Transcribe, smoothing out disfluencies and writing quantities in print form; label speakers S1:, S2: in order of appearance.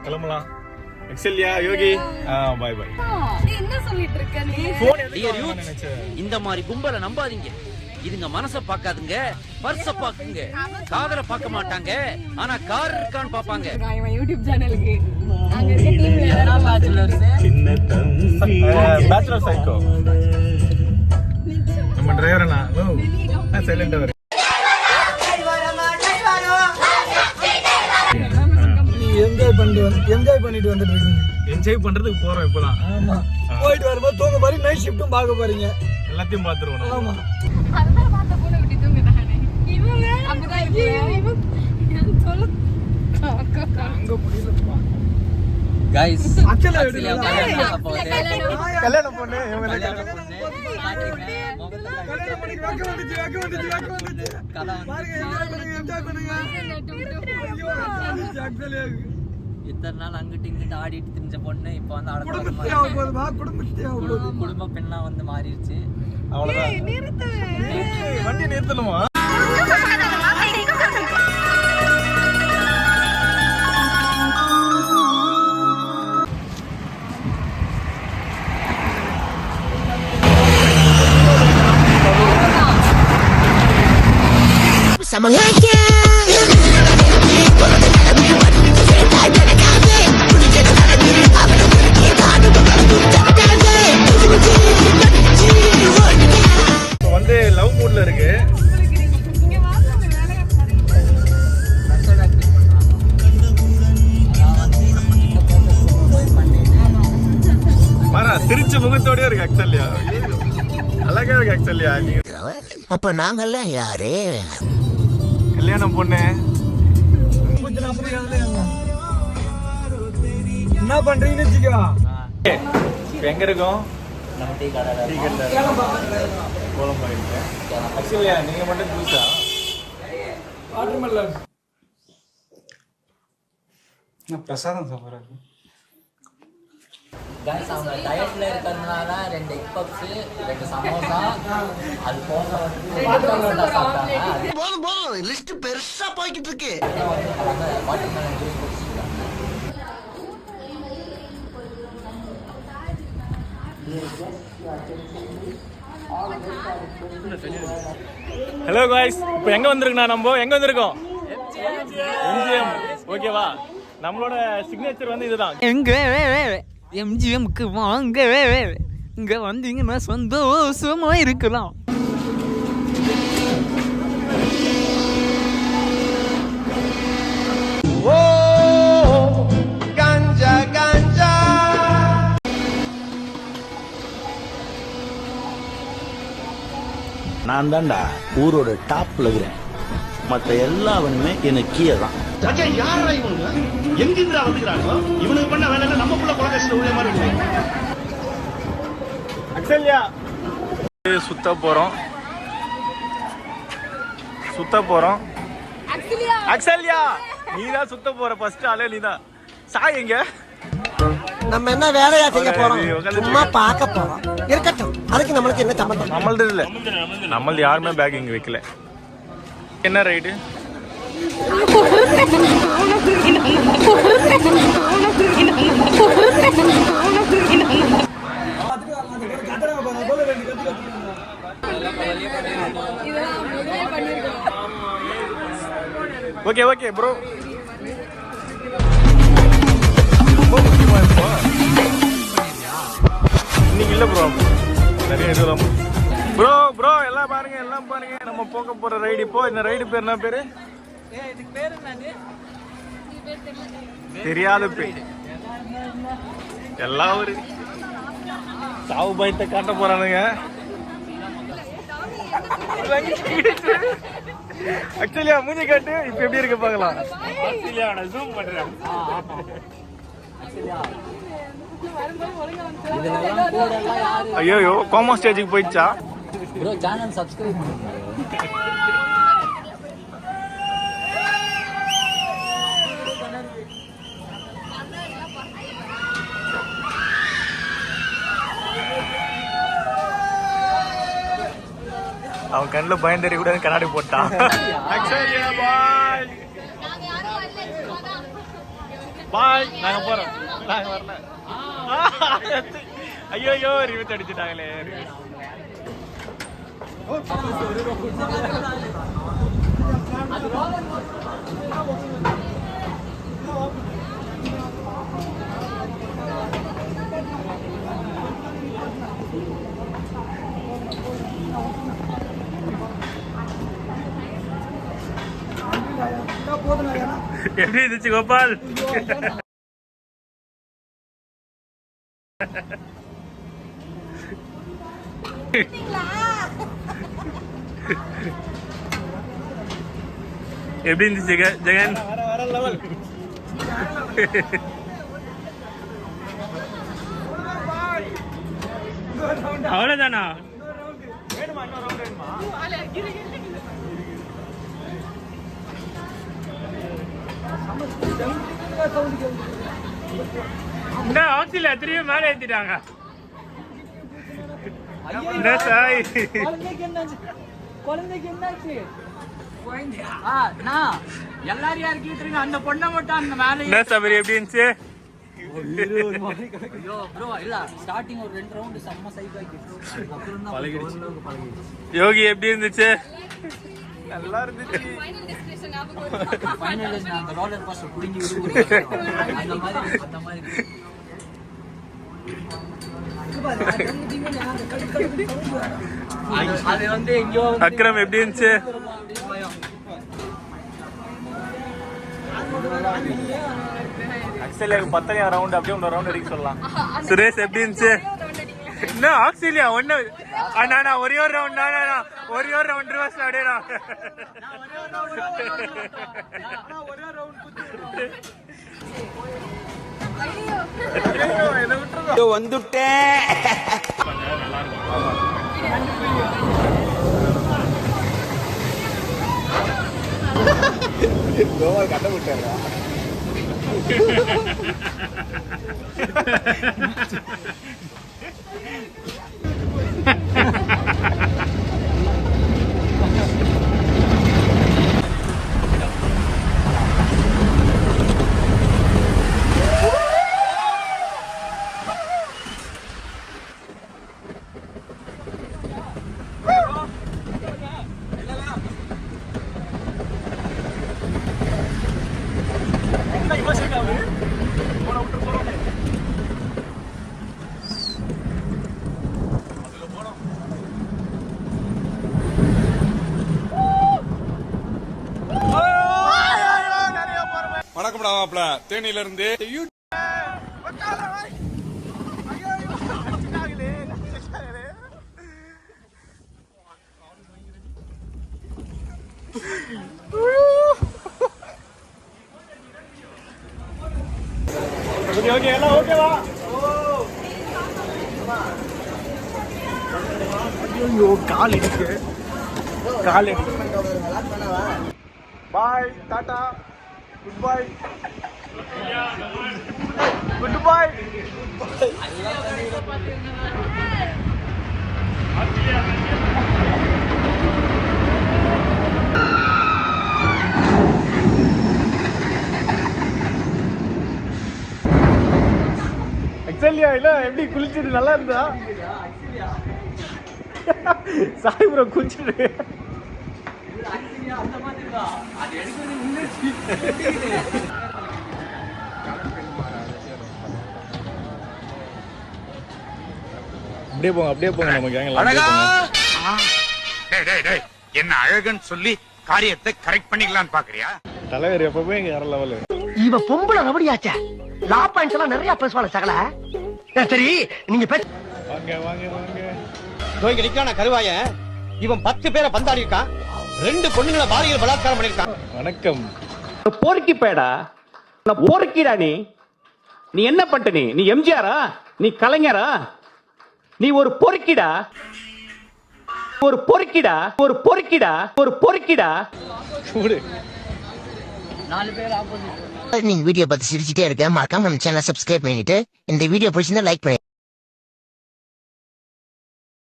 S1: கிளம்பலாம். எக்ஸல்யா யோகி by by.
S2: என்ன சொல்லிட்டு இருக்க நீ?
S3: இந்த மாதிரி கும்பலை நம்பாதீங்க. இதுங்க மனச பாக்காதுங்க, பர்ஸ பாக்குங்க. காதல பார்க்க மாட்டாங்க, ஆனா கார் இருக்கான்னு பாப்பாங்க.
S2: இவன் யூடியூப் சேனலுக்கு அங்க இருக்க டீம்ல யாரா பேச்சுலர்ஸ்
S1: பேச்சுலர் சைக்கோ நம்ம டிரைவரனா சைலண்டா வர
S4: என்ஜாய் பண்ணிட்டு வந்துட்டு இருக்கீங்க.
S1: என்ஜாய் பண்றதுக்கு போறோம் இப்பதான்.
S4: ஆமா, போயிட்டு வரும்போது தூங்க பாரு, நைட் ஷிஃப்ட்டும் பார்க்க போறீங்க.
S1: எல்லாத்தையும் பாத்துருவோம்.
S4: ஆமா,
S2: அதான் பார்த்த போன விட்டு தூங்குறானே இவங்க. அப்படிதான் இவங்க சொல்ல
S4: அங்க முடியலப்பா.
S3: गाइस
S4: அச்சல
S1: கல்யாணம் பொண்ணு இவங்க
S4: கல்யாணம் பண்ணி வாக்க வந்துச்சு பாருங்க, என்ஜாய் பண்ணுங்க. அச்சல
S3: இத்தனை நாள் அங்கிட்டு இங்கிட்டு ஆடிட்டு திரிஞ்ச பொண்ணு இப்ப வந்து குடும்ப பெண்ணா வந்து மாறிடுச்சு.
S1: அவ்வளவுதான். வண்டி நிறுத்தணுமா? வந்து லவ் மூட்ல இருக்கு. சிரிச்ச முகத்தோடய இருக்கு ஆக்சுவலியா. அழகா இருக்கு ஆக்சுவலியா.
S5: அப்ப நாங்கெல்லாம் யாரு?
S1: கல்யாணம் பொண்ணு
S4: என்ன பண்றீங்கன்னு வச்சுக்கோ.
S1: எங்க இருக்கோம்?
S3: நம்ம டீ கடை
S1: கோலம் போயிருக்கு. ஆக்சுவலியா நீங்க மட்டும் ஜூஸா?
S4: வாட்டர்மெலன்
S1: பிரசாதம் சாப்பிட்றாரு.
S3: गाइस அவங்க டயட்ல இருக்கறதுனால 2 எக் பப்ஸ் 2 சமோசா அது போக வந்து சாப்பிட்டாங்க.
S5: போதும் லிஸ்ட் பெருசா போய்கிட்டு இருக்கு.
S3: வாட்டர்மெலன் ஜூஸ் குடிச்சிட்டாங்க.
S1: ஹலோ காய்ஸ், இப்போ எங்க வந்திருக்கோம்? நம்ம எங்க வந்திருக்கோம்? எம்ஜிஎம். ஓகேவா? நம்மளோட சிக்னேச்சர் வந்து இதுதான்.
S6: எங்க எம்ஜிஎம்க்கு வாங்க, இங்க வந்தீங்கன்னா சந்தோஷமா இருக்கலாம்.
S5: ஓ கஞ்சா கஞ்சா. நான் தான்டா ஊரோட டாப்ல இருக்கிறேன். மற்ற எல்லாவனுமே எனக்கு கீழே தான். யாரா இவங்க? எங்கிருந்தா வந்துக்கிறாங்க? இவனுக்கு பண்ண வேலை நமக்குள்ள கொலகேஷன் உள்ள மாதிரி இருக்கு.
S1: அக்ஸல்யா சுத்த போறோம். அக்ஸல்யா நீதான் சுத்த போற ஃபர்ஸ்ட் ஆளே நீதான். சாய் எங்க?
S5: நம்ம என்ன வேலையா செய்ய போறோம்? சும்மா பார்க்க போறோம். இருக்கட்டும், அதுக்கு நம்மளுக்கு என்ன சம்பந்தம்?
S1: நம்மளது இல்ல, நம்மளது யாருமே பேக் இங்க வைக்கல. என்ன ரைடு? Okay okay bro. இன்னைக்கு இல்ல ப்ரோ, நிறைய இதுதான் ப்ரோ. எல்லாம் பாருங்க நம்ம போக போற ரைடு. இப்போ இந்த ரைடு பேர் என்ன பேரு? தெரியாத பேர். எல்லாம் ஒரு சாவு பயத்தை காட்ட போறானுங்க. ஆக்சுவலியா மூஞ்சி காட்டு இப்ப எப்படி இருக்கு பாக்கலாம். ஐயோ கோமா ஸ்டேஜுக்கு போயிடுச்சா?
S3: ப்ரோ சேனல் சப்ஸ்கிரைப் பண்ணுங்க.
S1: அவன் கண்ணில் பயந்தறி கூட கண்ணாடி போட்டான். பாய் பாய், நாங்க போறோம், நாங்க வரல. ஐயோ ரிவர்ஸ் அடிச்சுட்டாங்களே. எப்படி இருந்துச்சு கோபால்? எப்படி இருந்துச்சு ஜெகன்? அவ்வளவுதானா? இந்த ஆக்சில திரும்பி மேலே ஏத்திட்டாங்க.
S6: எல்லாரையும் இறக்கிட்டு அந்த பொண்ணை மட்டும் அந்த மேல.
S1: என்ன சபரி எப்படி இருந்துச்சு? யோகி எப்படி இருந்துச்சு? நல்லா இருந்துச்சு. அக்ரம் எப்படி இருந்துச்சு? ஆக்சுவலி பத்தலையா ரவுண்ட் அப்படியே ஒன்று ரவுண்ட் அடிக்க சொல்லலாம். சுரேஷ் எப்படி இருந்துச்சு? என்ன ஆக்சுவலியா ஒன்னு அண்ணா ஒரே ஒரு ரவுண்ட் ஒரே ஒரு ரவுண்ட் ரிவர்ஸ் அப்படியே
S3: வந்துட்டேன்.
S1: கட்ட விட்டாங்க.
S7: வணக்கம்டா மாப்ள, தேனியில இருந்து.
S1: ஓகே எல்லாம் ஓகேவா? ஐயோ கால் இருக்கு. பாய், டாடா, குட் பாய், குட் பாய். எக்ஸல்யா இல்ல எப்படி குளிச்சுட்டு நல்லா இருந்தா? சாய் ப்ரோ குளிச்சுட்டு அப்படியே போங்க நம்ம கேங்கலாம்.
S8: என்ன அழகுன்னு சொல்லி காரியத்தை கரெக்ட் பண்ணிக்கலாம்னு பாக்குறியா?
S1: தலைவர் எப்பவுமே வேற லெவலு.
S9: இவ பொம்பளை ரபடியாச்சா? லா பாயிண்ட்ஸ் எல்லாம் நிறைய பேசுவாங்க சகல. சரி நீங்க
S1: வாங்க.
S9: இங்க நிக்கான கருவாய இவன் 10 பேரை பந்தாடி இருக்கான், 2 பொண்ணுங்களை பாலியல் பலாத்காரம் பண்ணிருக்கான்.
S1: வணக்கம்.
S10: போர்க்கி பேடா, போர்க்கிடா. நீ என்ன பண்ணிட்ட? நீ எம்ஜிஆரா? நீ கலைஞரா? நீ ஒரு பொறுக்கிடா.
S9: நீங்க வீடியோ பார்த்து சிரிச்சிட்டே இருக்க, மறக்காம நம்ம சேனலை சப்ஸ்கிரைப் பண்ணிட்டு இந்த வீடியோ பிடிச்சிருந்தா லைக் பண்ணி